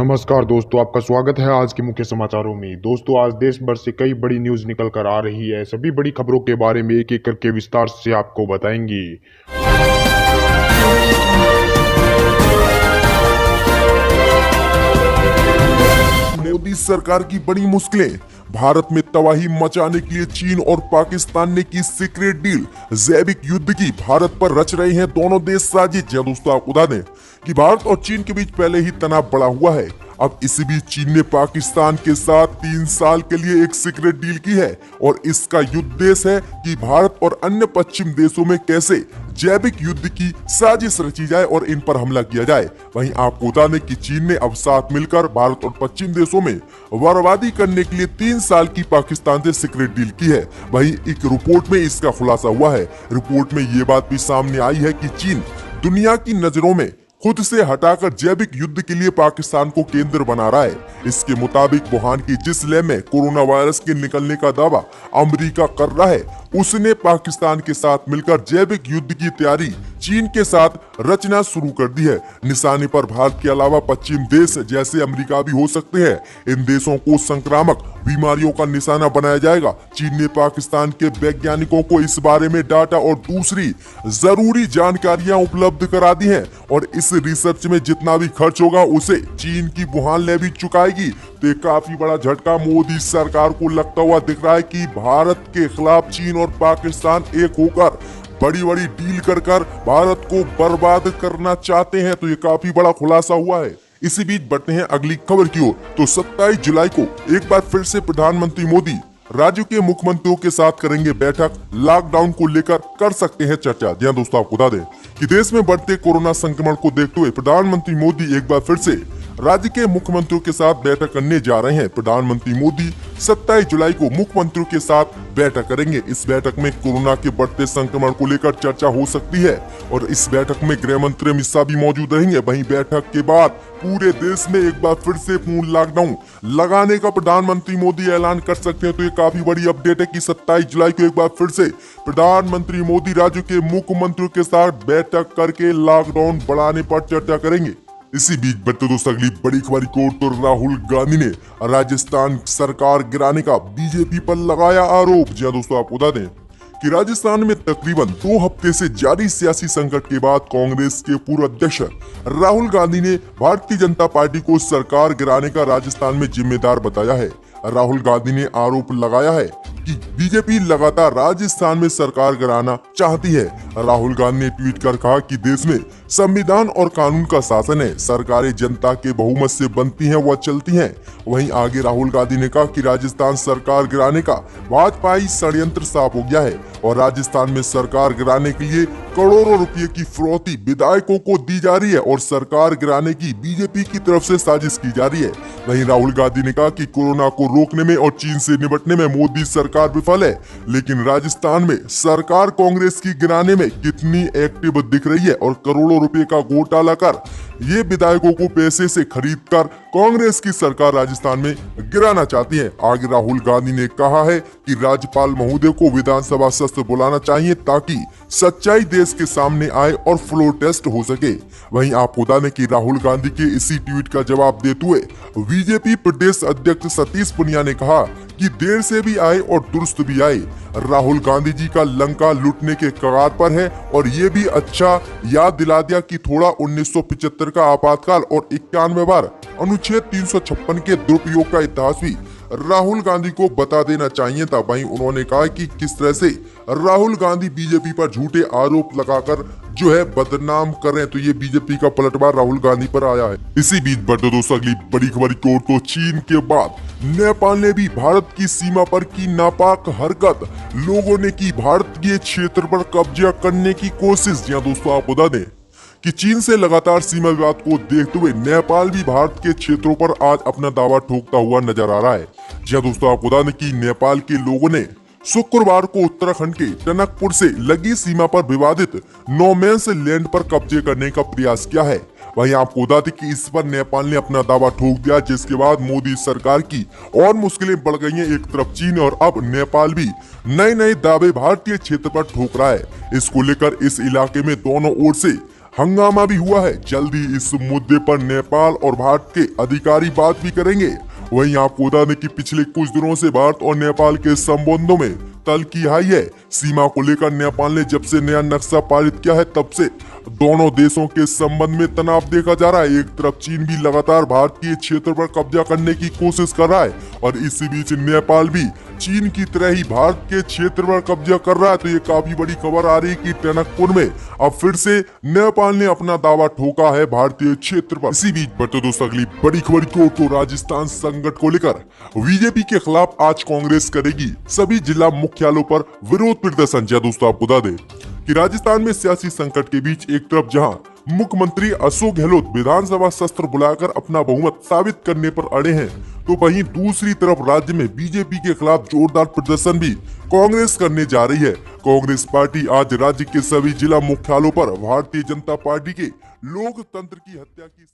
नमस्कार दोस्तों, आपका स्वागत है आज के मुख्य समाचारों में। दोस्तों, आज देश भर से कई बड़ी न्यूज़ निकल कर आ रही है। सभी बड़ी खबरों के बारे में एक-एक करके विस्तार से आपको बताएंगे। मोदी सरकार की बड़ी मुश्किलें, भारत में तबाही मचाने के लिए चीन और पाकिस्तान ने की सीक्रेट डील, जैविक युद्ध की भारत पर रच रहे हैं दोनों देश साजिश। जी दोस्तों, आपको बता दें कि भारत और चीन के बीच पहले ही तनाव बढ़ा हुआ है। अब इसी बीच चीन ने पाकिस्तान के साथ 3 साल के लिए एक सीक्रेट डील की है और इसका उद्देश्य है कि भारत और अन्य पश्चिम देशों में कैसे जैविक युद्ध की साजिश रची जाए और इन पर हमला किया जाए। वहीं आपको बता दें कि चीन ने अब साथ मिलकर भारत और पश्चिम देशों में बर्बादी करने के लिए 3 साल की पाकिस्तान से सीक्रेट डील की है। वहीं एक रिपोर्ट में इसका खुलासा हुआ है। रिपोर्ट में ये बात भी सामने आई है कि चीन दुनिया की नजरों में खुद से हटाकर जैविक युद्ध के लिए पाकिस्तान को केंद्र बना रहा है। इसके मुताबिक वुहान की जिस लैब में कोरोना वायरस के निकलने का दावा अमेरिका कर रहा है, उसने पाकिस्तान के साथ मिलकर जैविक युद्ध की तैयारी चीन के साथ रचना शुरू कर दी है। निशाने पर भारत के अलावा पश्चिम देश जैसे अमेरिका भी हो सकते हैं। इन देशों को संक्रामक बीमारियों का निशाना बनाया जाएगा। चीन ने पाकिस्तान के वैज्ञानिकों को इस बारे में डाटा और दूसरी जरूरी जानकारियां उपलब्ध करा दी हैं और इस रिसर्च में जितना भी खर्च होगा उसे चीन की वुहान लैब ही चुकाएगी। तो ये काफी बड़ा झटका मोदी सरकार को लगता हुआ दिख रहा है कि भारत के खिलाफ चीन और पाकिस्तान एक होकर बड़ी बड़ी डील कर भारत को बर्बाद करना चाहते हैं। तो ये काफी बड़ा खुलासा हुआ है। इसी बीच बढ़ते हैं अगली खबर की ओर। तो 27 जुलाई को एक बार फिर से प्रधानमंत्री मोदी राज्यों के मुख्यमंत्रियों के साथ करेंगे बैठक। लॉकडाउन को लेकर कर सकते हैं चर्चा। जी दोस्तों, आपको बता दें कि देश में बढ़ते कोरोना संक्रमण को देखते हुए प्रधानमंत्री मोदी एक बार फिर से राज्य के मुख्यमंत्रियों के साथ बैठक करने जा रहे हैं। प्रधानमंत्री मोदी 27 जुलाई को मुख्यमंत्रियों के साथ बैठक करेंगे। इस बैठक में कोरोना के बढ़ते संक्रमण को लेकर चर्चा हो सकती है और इस बैठक में गृह मंत्री अमित शाह भी मौजूद रहेंगे। वहीं बैठक के बाद पूरे देश में एक बार फिर से पूर्ण लॉकडाउन लगाने का प्रधानमंत्री मोदी ऐलान कर सकते हैं। तो ये काफी बड़ी अपडेट है कि 27 जुलाई को एक बार फिर से प्रधानमंत्री मोदी राज्यों के मुख्यमंत्रियों के साथ बैठक करके लॉकडाउन बढ़ाने पर चर्चा करेंगे। इसी बीच बढ़ते दोस्तों अगली बड़ी खबर को, तो राहुल गांधी ने राजस्थान सरकार गिराने का बीजेपी पर लगाया आरोप। जी दोस्तों, आपको बता दें कि राजस्थान में तकरीबन 2 हफ्ते से जारी सियासी संकट के बाद कांग्रेस के पूर्व अध्यक्ष राहुल गांधी ने भारतीय जनता पार्टी को सरकार गिराने का राजस्थान में जिम्मेदार बताया है। राहुल गांधी ने आरोप लगाया है कि बीजेपी लगातार राजस्थान में सरकार गिराना चाहती है। राहुल गांधी ने ट्वीट कर कहा कि देश में संविधान और कानून का शासन है, सरकारें जनता के बहुमत से बनती हैं व चलती हैं। वहीं आगे राहुल गांधी ने कहा कि राजस्थान सरकार गिराने का भाजपाई षड्यंत्र साफ हो गया है और राजस्थान में सरकार गिराने के लिए करोड़ों रुपए की फिरौती विधायकों को दी जा रही है और सरकार गिराने की बीजेपी की तरफ से साजिश की जा रही है। वहीं राहुल गांधी ने कहा कि कोरोना को रोकने में और चीन से निपटने में मोदी सरकार विफल है, लेकिन राजस्थान में सरकार कांग्रेस की गिराने में कितनी एक्टिव दिख रही है और करोड़ों रुपए का घोटाला कर ये विधायकों को पैसे से खरीदकर कांग्रेस की सरकार राजस्थान में गिराना चाहती है। आगे राहुल गांधी ने कहा है कि राज्यपाल महोदय को विधानसभा सत्र बुलाना चाहिए ताकि सच्चाई देश के सामने आए और फ्लोर टेस्ट हो सके। वहीं आपको बता दें कि राहुल गांधी के इसी ट्वीट का जवाब देते हुए बीजेपी प्रदेश अध्यक्ष सतीश पुनिया ने कहा कि देर से भी आए और दुरुस्त भी आए। राहुल गांधी जी का लंका लूटने के कगार पर है और ये भी अच्छा याद दिला दिया कि थोड़ा 1975 का आपातकाल और 91 बार अनुच्छेद 356 के दुरुपयोग का इतिहास भी राहुल गांधी को बता देना चाहिए था। वहीं उन्होंने कहा कि किस तरह से राहुल गांधी बीजेपी पर झूठे आरोप लगाकर जो है बदनाम कर रहे हैं। तो ये बीजेपी का पलटवार राहुल गांधी पर आया है। इसी बीच बढ़ते दोस्तों अगली बड़ी खबर की ओर, तो चीन के बाद नेपाल ने भी भारत की सीमा पर की नापाक हरकत। लोगों ने की भारत के क्षेत्र पर कब्जा करने की कोशिश। जी दोस्तों, आप बता दें कि चीन से लगातार सीमा विवाद को देखते हुए नेपाल भी भारत के क्षेत्रों पर आज अपना दावा ठोकता हुआ नजर आ रहा है। जी दोस्तों, आपको बता दें कि नेपाल के लोगों ने शुक्रवार को उत्तराखंड के टनकपुर से लगी सीमा पर विवादित नो मैंस लैंड पर कब्जे करने का प्रयास किया है। वहीं आपको बता दें कि इस पर नेपाल ने अपना दावा ठोक दिया, जिसके बाद मोदी सरकार की और मुश्किलें बढ़ गई हैं। एक तरफ चीन और अब नेपाल भी नए नए दावे भारतीय क्षेत्र पर ठोक रहा है। इसको लेकर इस इलाके में दोनों ओर से हंगामा भी हुआ है। जल्दी इस मुद्दे पर नेपाल और भारत के अधिकारी बात भी करेंगे। वहीं आपको बता दें कि पिछले कुछ दिनों से भारत और नेपाल के संबंधों में तल्खी आई है। सीमा को लेकर नेपाल ने जब से नया नक्शा पारित किया है तब से दोनों देशों के संबंध में तनाव देखा जा रहा है। एक तरफ चीन भी लगातार भारतीय क्षेत्र पर कब्जा करने की कोशिश कर रहा है और इसी बीच नेपाल भी चीन की तरह ही भारत के क्षेत्र पर कब्जा कर रहा है। तो ये काफी बड़ी खबर आ रही है कि टनकपुर में अब फिर से नेपाल ने अपना दावा ठोका है भारतीय क्षेत्र पर। इसी बीच बढ़ते दोस्तों अगली बड़ी खबर की ओर तो राजस्थान संकट को लेकर बीजेपी के खिलाफ आज कांग्रेस करेगी सभी जिला मुख्यालयों पर विरोध प्रदर्शन। जय दोस्तों आपको बता दें कि राजस्थान में सियासी संकट के बीच एक तरफ जहां मुख्यमंत्री अशोक गहलोत विधानसभा सत्र बुलाकर अपना बहुमत साबित करने पर अड़े हैं, तो वहीं दूसरी तरफ राज्य में बीजेपी के खिलाफ जोरदार प्रदर्शन भी कांग्रेस करने जा रही है। कांग्रेस पार्टी आज राज्य के सभी जिला मुख्यालयों पर भारतीय जनता पार्टी के लोकतंत्र की हत्या की